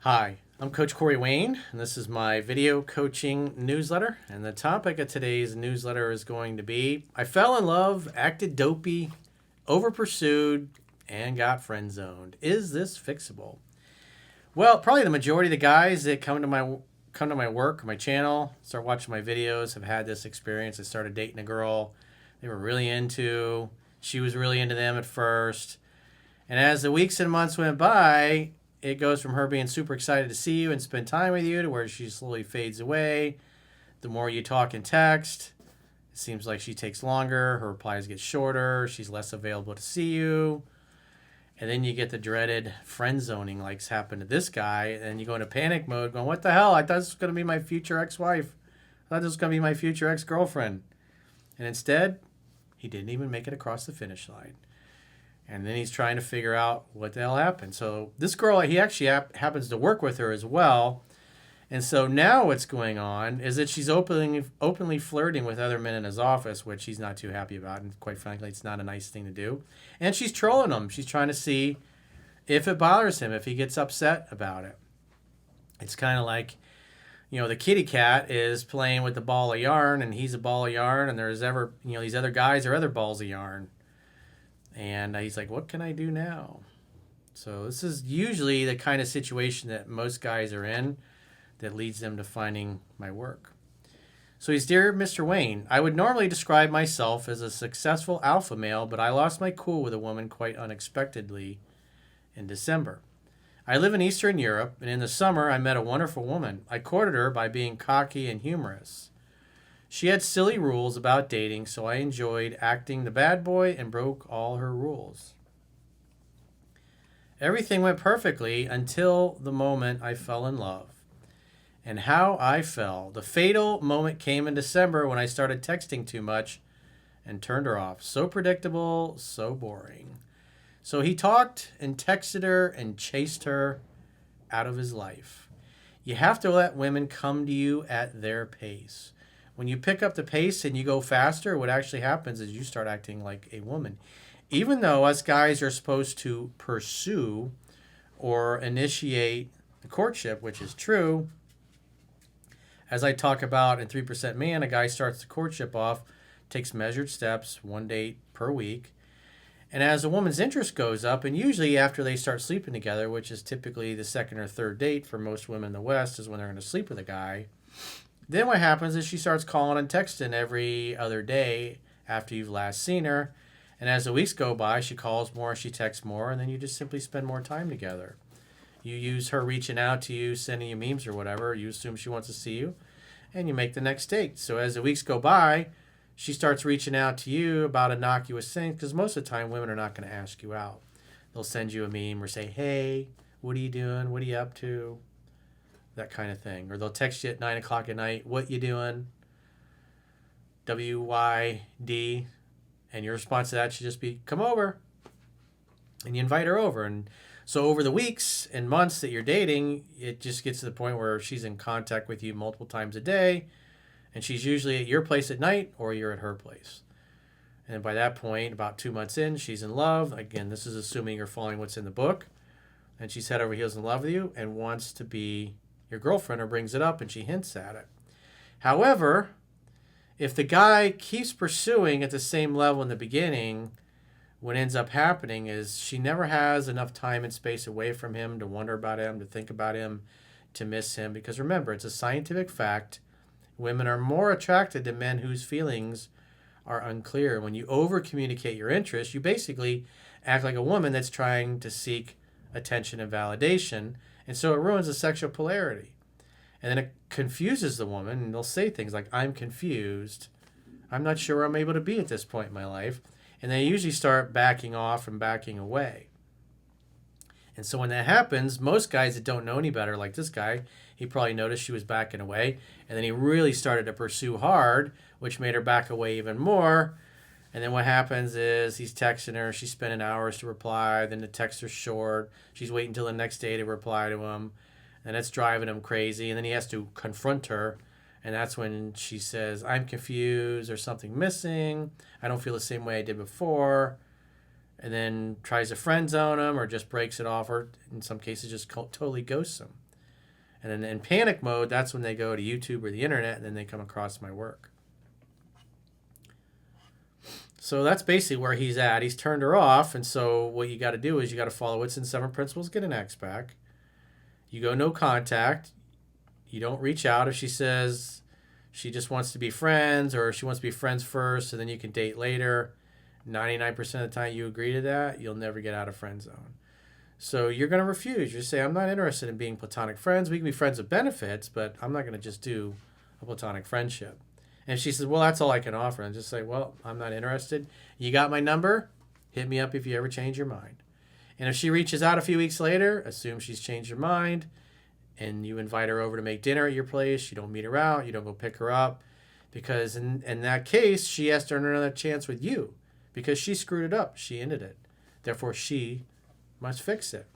Hi, I'm Coach Corey Wayne, and this is my video coaching newsletter. And the topic of today's newsletter is going to be I fell in love, acted dopey, over pursued, and got friend zoned. Is this fixable? Well, probably the majority of the guys that come to my work, my channel, start watching my videos have had this experience. They started dating a girl they were really into. She was really into them at first. And as the weeks and months went by, it goes from her being super excited to see you and spend time with you to where she slowly fades away. The more you talk and text, it seems like she takes longer. Her replies get shorter. She's less available to see you. And then you get the dreaded friend zoning like's happened to this guy. And you go into panic mode going, what the hell? I thought this was going to be my future ex-wife. I thought this was going to be my future ex-girlfriend. And instead, he didn't even make it across the finish line. And then he's trying to figure out what the hell happened. So this girl, he actually happens to work with her as well. And so now what's going on is that she's openly flirting with other men in his office, which he's not too happy about. And quite frankly, it's not a nice thing to do. And she's trolling him. She's trying to see if it bothers him, if he gets upset about it. It's kind of like, the kitty cat is playing with the ball of yarn, and he's a ball of yarn, and these other guys are other balls of yarn. And he's like, what can I do now? So this is usually the kind of situation that most guys are in that leads them to finding my work. So he's, Dear Mr. Wayne, I would normally describe myself as a successful alpha male, but I lost my cool with a woman quite unexpectedly in December. I live in Eastern Europe, and in the summer I met a wonderful woman. I courted her by being cocky and humorous. She had silly rules about dating, so I enjoyed acting the bad boy and broke all her rules. Everything went perfectly until the moment I fell in love. And how I fell. The fatal moment came in December when I started texting too much and turned her off. So predictable, so boring. So he talked and texted her and chased her out of his life. You have to let women come to you at their pace. When you pick up the pace and you go faster, what actually happens is you start acting like a woman. Even though us guys are supposed to pursue or initiate the courtship, which is true, as I talk about in 3% Man, a guy starts the courtship off, takes measured steps, one date per week. And as a woman's interest goes up, and usually after they start sleeping together, which is typically the second or third date for most women in the West, is when they're going to sleep with a guy. Then what happens is she starts calling and texting every other day after you've last seen her. And as the weeks go by, she calls more, she texts more, and then you just simply spend more time together. You use her reaching out to you, sending you memes or whatever. You assume she wants to see you, and you make the next date. So as the weeks go by, she starts reaching out to you about innocuous things, because most of the time women are not going to ask you out. They'll send you a meme or say, hey, what are you doing? What are you up to? That kind of thing. Or they'll text you at 9 o'clock at night, what you doing? WYD. And your response to that should just be, come over. And you invite her over. And so over the weeks and months that you're dating, it just gets to the point where she's in contact with you multiple times a day. And she's usually at your place at night or you're at her place. And by that point, about 2 months in, she's in love. Again, this is assuming you're following what's in the book. And she's head over heels in love with you and wants to be your girlfriend, or brings it up and she hints at it. However, if the guy keeps pursuing at the same level in the beginning, what ends up happening is she never has enough time and space away from him to wonder about him, to think about him, to miss him. Because remember, it's a scientific fact. Women are more attracted to men whose feelings are unclear. When you over communicate your interests, you basically act like a woman that's trying to seek attention and validation. And so it ruins the sexual polarity. And then it confuses the woman, and they'll say things like, I'm confused. I'm not sure where I'm able to be at this point in my life. And they usually start backing off and backing away. And so when that happens, most guys that don't know any better, like this guy, he probably noticed she was backing away. And then he really started to pursue hard, which made her back away even more. And then what happens is he's texting her. She's spending hours to reply. Then the texts are short. She's waiting until the next day to reply to him. And it's driving him crazy. And then he has to confront her. And that's when she says, I'm confused. There's something missing. I don't feel the same way I did before. And then tries to friend zone him or just breaks it off, or in some cases just totally ghosts him. And then in panic mode, that's when they go to YouTube or the internet, and then they come across my work. So that's basically where he's at. He's turned her off, and so what you got to do is you got to follow what's in 7 Principles, Get an Ex Back. You go no contact. You don't reach out if she says she just wants to be friends, or she wants to be friends first, and then you can date later. 99% of the time you agree to that, you'll never get out of friend zone. So you're going to refuse. You say, I'm not interested in being platonic friends. We can be friends with benefits, but I'm not going to just do a platonic friendship. And if she says, well, that's all I can offer, and just say, well, I'm not interested. You got my number? Hit me up if you ever change your mind. And if she reaches out a few weeks later, assume she's changed her mind, and you invite her over to make dinner at your place. You don't meet her out. You don't go pick her up. Because in that case, she has to earn another chance with you. Because she screwed it up. She ended it. Therefore, she must fix it.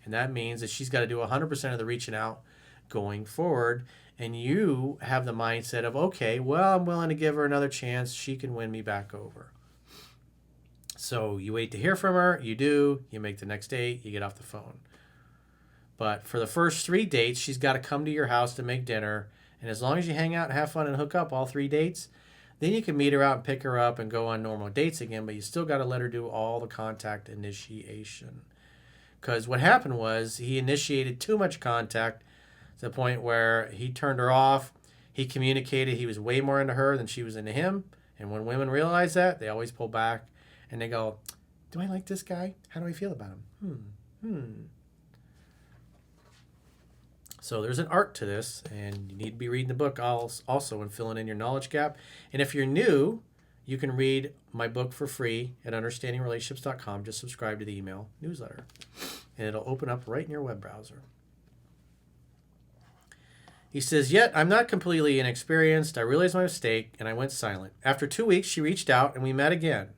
And that means that she's got to do 100% of the reaching out going forward. And you have the mindset of, okay, well, I'm willing to give her another chance. She can win me back over. So you wait to hear from her. You do. You make the next date. You get off the phone. But for the first 3 dates, she's got to come to your house to make dinner. And as long as you hang out and have fun and hook up all 3 dates, then you can meet her out and pick her up and go on normal dates again. But you still got to let her do all the contact initiation. Because what happened was he initiated too much contact to the point where he turned her off. He communicated he was way more into her than she was into him. And when women realize that, they always pull back and they go, do I like this guy? How do I feel about him? So there's an art to this, and you need to be reading the book also and filling in your knowledge gap. And if you're new, you can read my book for free at understandingrelationships.com. Just subscribe to the email newsletter, and it'll open up right in your web browser. He says, yet I'm not completely inexperienced. I realized my mistake, and I went silent. After 2 weeks, she reached out, and we met again.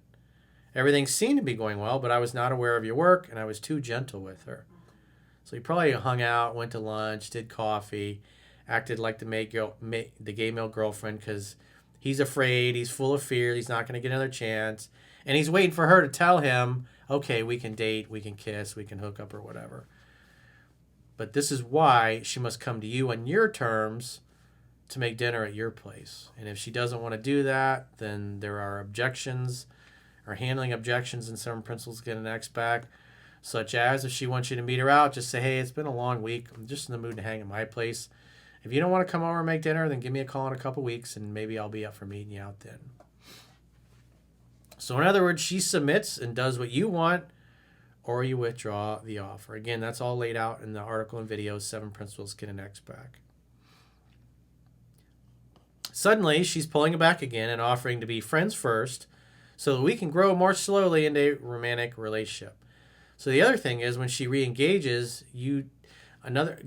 Everything seemed to be going well, but I was not aware of your work, and I was too gentle with her. So he probably hung out, went to lunch, did coffee, acted like the gay male girlfriend because he's afraid, he's full of fear, he's not going to get another chance. And he's waiting for her to tell him, okay, we can date, we can kiss, we can hook up or whatever. But this is why she must come to you on your terms to make dinner at your place. And if she doesn't want to do that, then there are objections or handling objections in 7 Principles, Get an Ex Back. Such as if she wants you to meet her out, just say, hey, it's been a long week. I'm just in the mood to hang at my place. If you don't want to come over and make dinner, then give me a call in a couple weeks, and maybe I'll be up for meeting you out then. So in other words, she submits and does what you want, or you withdraw the offer. Again, that's all laid out in the article and video, 7 Principles, Get an Ex Back. Suddenly, she's pulling it back again and offering to be friends first so that we can grow more slowly into a romantic relationship. So the other thing is when she re-engages,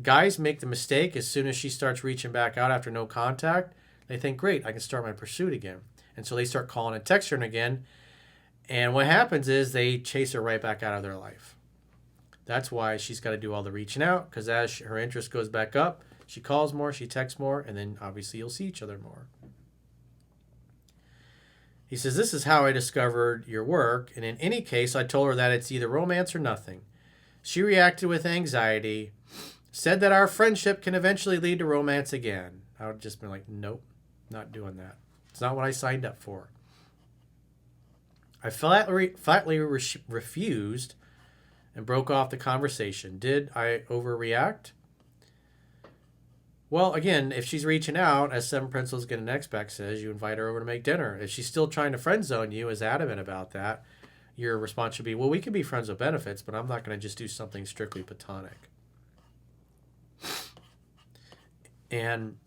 guys make the mistake as soon as she starts reaching back out after no contact. They think, great, I can start my pursuit again. And so they start calling and texting her again. And what happens is they chase her right back out of their life. That's why she's got to do all the reaching out, because as her interest goes back up, she calls more, she texts more, and then obviously you'll see each other more. He says, this is how I discovered your work, and in any case, I told her that it's either romance or nothing. She reacted with anxiety, said that our friendship can eventually lead to romance again. I would just be like, nope, not doing that. It's not what I signed up for. I flatly refused and broke off the conversation. Did I overreact? Well, again, if she's reaching out, as 7 Principles Get an Ex Back says, you invite her over to make dinner. If she's still trying to friend zone you, is adamant about that, your response should be, well, we can be friends with benefits, but I'm not going to just do something strictly platonic. And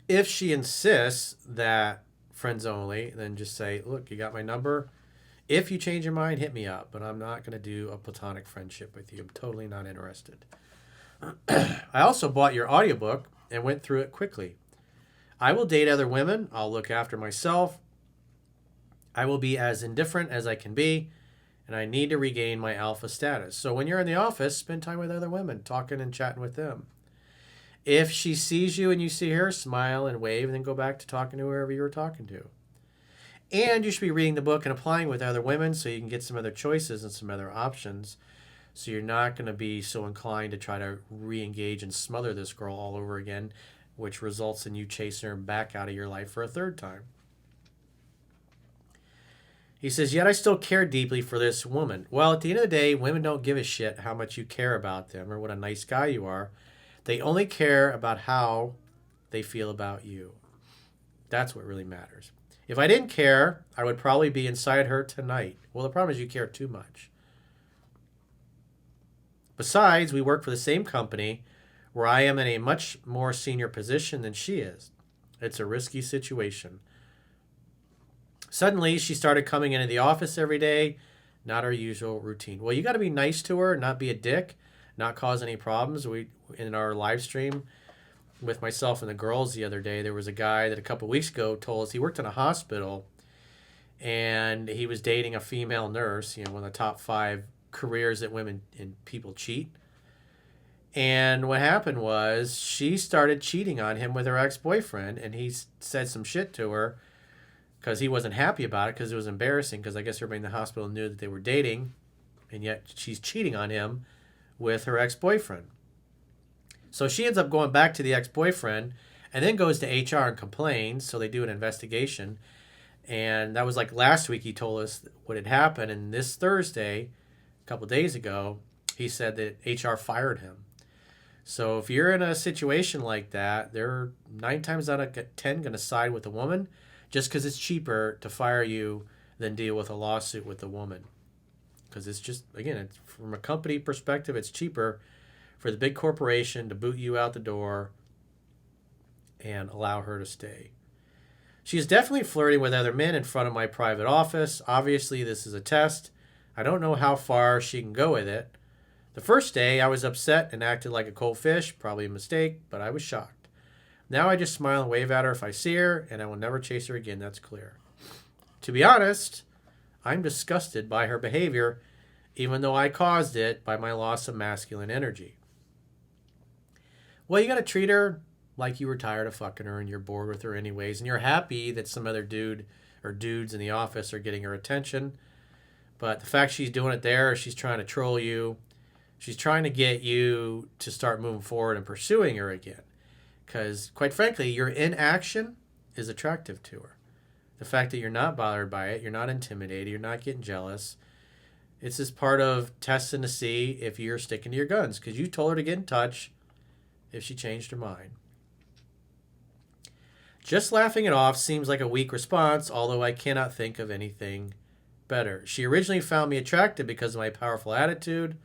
if she insists that friends only, then just say, look, you got my number. If you change your mind, hit me up, but I'm not going to do a platonic friendship with you. I'm totally not interested. I also bought your audiobook and went through it quickly. I will date other women. I'll look after myself. I will be as indifferent as I can be, and I need to regain my alpha status. So when you're in the office, spend time with other women, talking and chatting with them. If she sees you and you see her, smile and wave, and then go back to talking to whoever you were talking to. And you should be reading the book and applying with other women so you can get some other choices and some other options. So you're not going to be so inclined to try to re-engage and smother this girl all over again, which results in you chasing her back out of your life for a third time. He says, yet I still care deeply for this woman. Well, at the end of the day, women don't give a shit how much you care about them or what a nice guy you are. They only care about how they feel about you. That's what really matters. If I didn't care, I would probably be inside her tonight. Well, the problem is you care too much. Besides, we work for the same company where I am in a much more senior position than she is. It's a risky situation. Suddenly, she started coming into the office every day, not her usual routine. Well, you got to be nice to her, not be a dick, not cause any problems. In our live stream with myself and the girls the other day, there was a guy that a couple of weeks ago told us he worked in a hospital and he was dating a female nurse, one of the top 5 careers that women and people cheat. And what happened was she started cheating on him with her ex-boyfriend, and he said some shit to her because he wasn't happy about it because it was embarrassing because I guess everybody in the hospital knew that they were dating, and yet she's cheating on him with her ex-boyfriend. So she ends up going back to the ex-boyfriend and then goes to HR and complains, so they do an investigation. And that was like last week he told us what had happened, and this Thursday, a couple of days ago, he said that HR fired him. So if you're in a situation like that, they're 9 times out of 10 going to side with the woman just because it's cheaper to fire you than deal with a lawsuit with the woman. Because it's just, again, it's, from a company perspective, it's cheaper for the big corporation to boot you out the door and allow her to stay. She's definitely flirting with other men in front of my private office. Obviously, this is a test. I don't know how far she can go with it. The first day, I was upset and acted like a cold fish, probably a mistake, but I was shocked. Now I just smile and wave at her if I see her, and I will never chase her again, that's clear. To be honest, I'm disgusted by her behavior, even though I caused it by my loss of masculine energy. Well, you got to treat her like you were tired of fucking her and you're bored with her anyways, and you're happy that some other dude or dudes in the office are getting her attention. But the fact she's doing it there, she's trying to troll you. She's trying to get you to start moving forward and pursuing her again. Because, quite frankly, your inaction is attractive to her. The fact that you're not bothered by it, you're not intimidated, you're not getting jealous. It's just part of testing to see if you're sticking to your guns. Because you told her to get in touch if she changed her mind. Just laughing it off seems like a weak response, although I cannot think of anything better. She originally found me attractive because of my powerful attitude,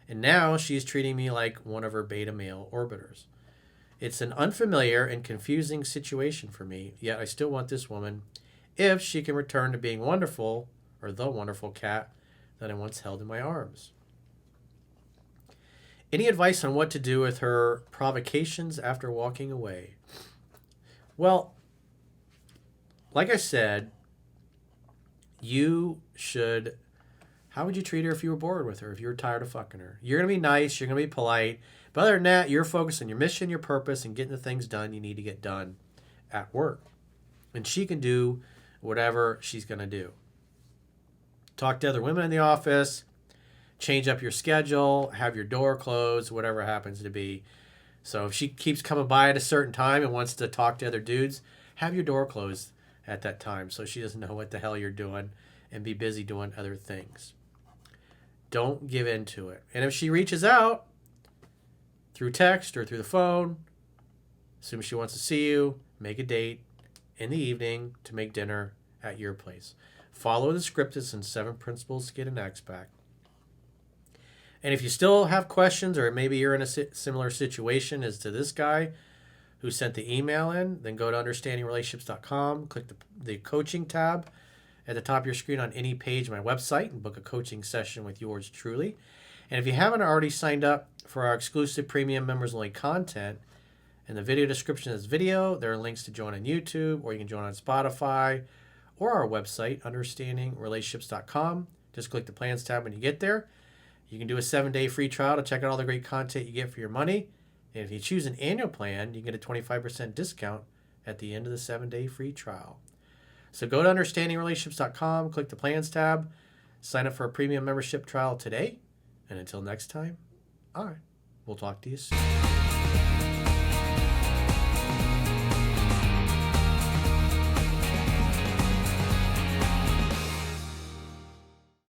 and now she's treating me like one of her beta male orbiters. It's an unfamiliar and confusing situation for me, yet I still want this woman if she can return to being wonderful, or the wonderful cat that I once held in my arms. Any advice on what to do with her provocations after walking away? Well, like I said, you should... How would you treat her if you were bored with her, if you were tired of fucking her? You're going to be nice, you're going to be polite, but other than that, you're focused on your mission, your purpose, and getting the things done you need to get done at work. And she can do whatever she's going to do. Talk to other women in the office, change up your schedule, have your door closed, whatever it happens to be. So if she keeps coming by at a certain time and wants to talk to other dudes, have your door closed at that time so she doesn't know what the hell you're doing and be busy doing other things. Don't give in to it. And if she reaches out through text or through the phone, assume she wants to see you, make a date in the evening to make dinner at your place. Follow the script. It's in 7 Principles to Get an Ex Back. And if you still have questions, or maybe you're in a similar situation as to this guy who sent the email in, then go to understandingrelationships.com, click the coaching tab at the top of your screen on any page of my website and book a coaching session with yours truly. And if you haven't already signed up for our exclusive premium members-only content, in the video description of this video, there are links to join on YouTube, or you can join on Spotify, or our website, understandingrelationships.com. Just click the plans tab when you get there. You can do a 7-day free trial to check out all the great content you get for your money. And if you choose an annual plan, you can get a 25% discount at the end of the 7-day free trial. So go to understandingrelationships.com, click the plans tab, sign up for a premium membership trial today, And until next time, all right, we'll talk to you soon.